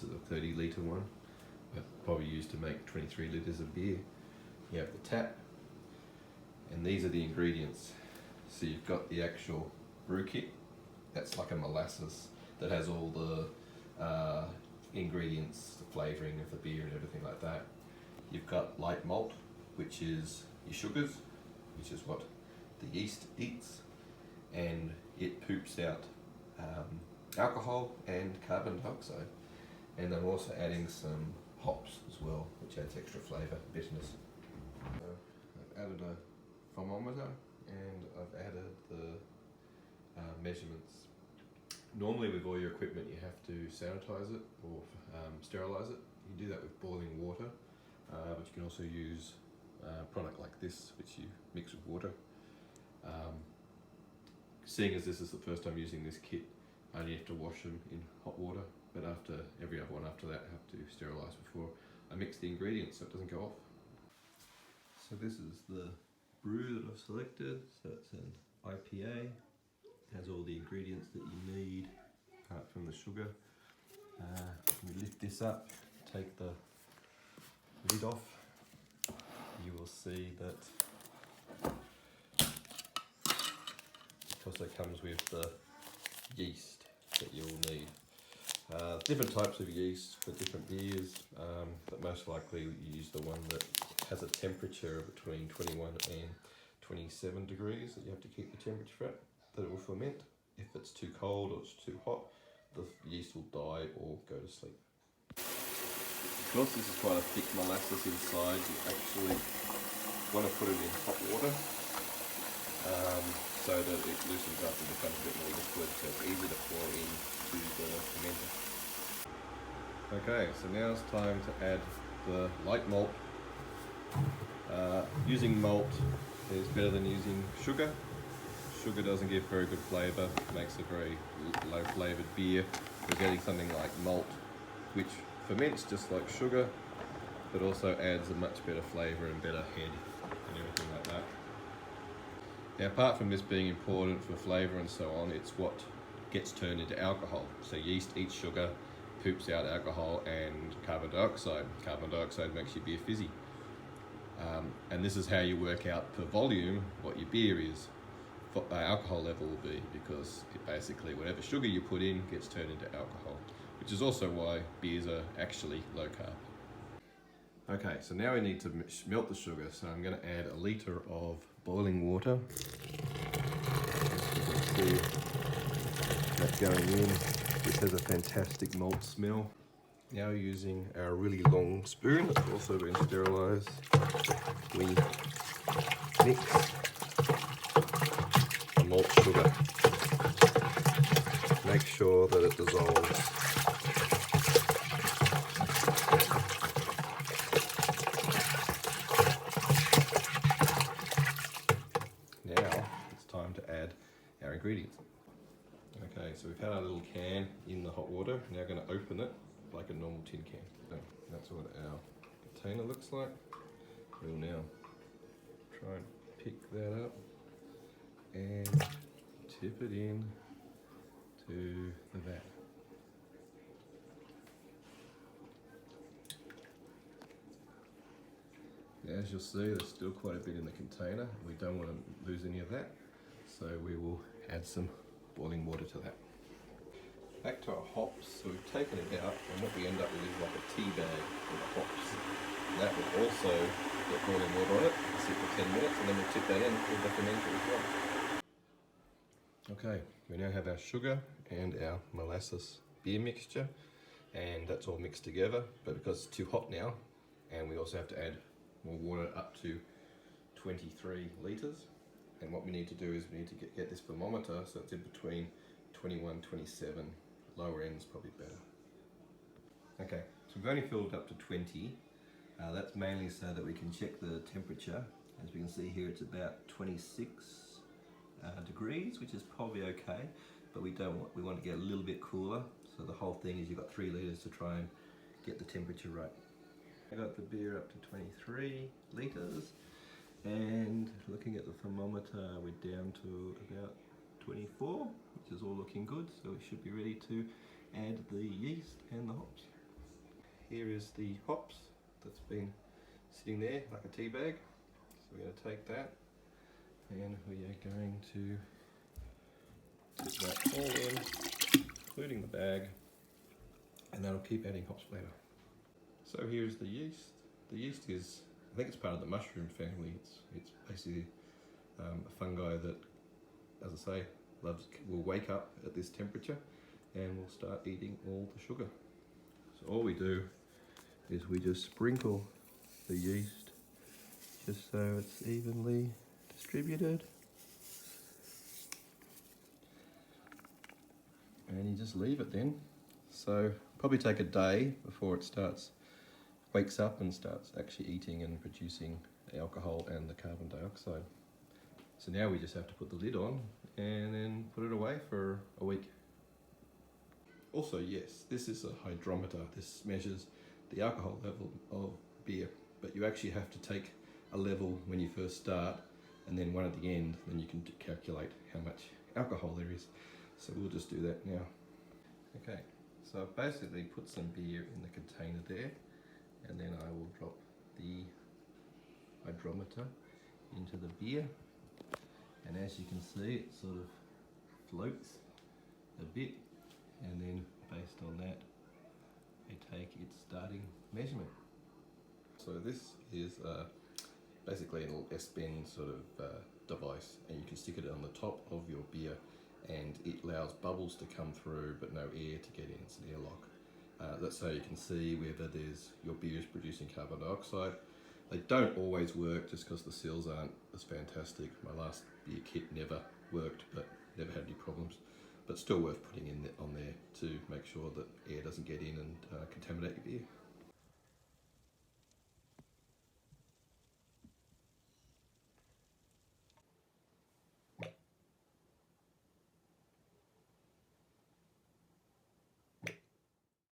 is a 30 litre one, but probably used to make 23 litres of beer. You have the tap, and these are the ingredients. So you've got the actual brew kit, that's like a molasses that has all the ingredients, the flavouring of the beer and everything like that. You've got light malt, which is your sugars, which is what the yeast eats, and it poops out alcohol and carbon dioxide. And I'm also adding some hops as well, which adds extra flavour, bitterness. So I've added a thermometer and I've added the measurements. Normally with all your equipment you have to sanitize it or sterilise it. You can do that with boiling water, but you can also use a product like this which you mix with water. Seeing as this is the first time using this kit, I only have to wash them in hot water, but after every other one after that I have to sterilise before I mix the ingredients so it doesn't go off. So this is the brew that I've selected, so it's an IPA. It has all the ingredients that you need apart from the sugar. When you lift this up, take the lid off, you will see that it also comes with the yeast that you'll need. Different types of yeast for different beers, but most likely you use the one that has a temperature of between 21 and 27 degrees that you have to keep the temperature at, that it will ferment. If it's too cold or it's too hot, the yeast will die or go to sleep. Because this is quite a thick molasses inside, you actually want to put it in hot water so that it loosens up and becomes a bit more liquid, so it's easy to pour into the fermenter. Okay, so now it's time to add the light malt. Using malt is better than using sugar. Sugar doesn't give very good flavour, makes a very low flavoured beer. We're getting something like malt, which ferments just like sugar, but also adds a much better flavour and better head and everything like that. Now, apart from this being important for flavour and so on, it's what gets turned into alcohol. So yeast eats sugar, poops out alcohol and carbon dioxide. Carbon dioxide makes your beer fizzy. And this is how you work out per volume what your beer is. Alcohol level will be, because it basically whatever sugar you put in gets turned into alcohol, which is also why beers are actually low carb. Okay, so now we need to melt the sugar, so I'm going to add a litre of boiling water. You can see that going in. This has a fantastic malt smell. Now using our really long spoon that's also been sterilised, we mix the malt sugar. Make sure that it dissolves. Now it's time to add our ingredients. Okay, so we've had our little can in the hot water. Now we're going to open it like a normal tin can. So that's what our container looks like. We'll now try and pick that up and tip it in to the vat. Now, as you'll see, there's still quite a bit in the container. We don't want to lose any of that, so we will add some boiling water to that. Back to our hops, so we've taken it out, and what we end up with is like a tea bag with hops. That will also get boiling water on it, sit for 10 minutes, and then we'll tip that in with the fermenter as well. Okay, we now have our sugar and our molasses beer mixture, and that's all mixed together, but because it's too hot now, and we also have to add more water up to 23 litres, and what we need to do is we need to get this thermometer so it's in between 21, 27, lower end's probably better. Okay, so we've only filled it up to 20. That's mainly so that we can check the temperature. As we can see here, it's about 26 degrees, which is probably okay, but we want to get a little bit cooler. So the whole thing is you've got 3 litres to try and get the temperature right. I got the beer up to 23 litres, and looking at the thermometer, we're down to about 24, which is all looking good. So we should be ready to add the yeast and the hops. here is the hops that's been sitting there like a tea bag. So we're going to take that and we are going to dip that all in, including the bag, and that'll keep adding hops later. So here's the yeast. The yeast is, I think it's part of the mushroom family. It's basically a fungi that, as I say, will wake up at this temperature and will start eating all the sugar. So all we do is we just sprinkle the yeast just so it's evenly distributed, and you just leave it then. So probably take a day before it wakes up and starts actually eating and producing the alcohol and the carbon dioxide. So now we just have to put the lid on and then put it away for a week. Also, yes, this is a hydrometer. This measures the alcohol level of beer, but you actually have to take a level when you first start and then one at the end, then you can calculate how much alcohol there is. So we'll just do that now. Okay, so I've basically put some beer in the container there, and then I will drop the hydrometer into the beer, and as you can see, it sort of floats a bit, and then based on that I take its starting measurement. So this is basically a little S-bend sort of device, and you can stick it on the top of your beer and it allows bubbles to come through but no air to get in. It's an airlock. That's so you can see whether your beer is producing carbon dioxide. They don't always work just because the seals aren't as fantastic. My last beer kit never worked, but never had any problems. But still worth putting on there to make sure that air doesn't get in and contaminate your beer.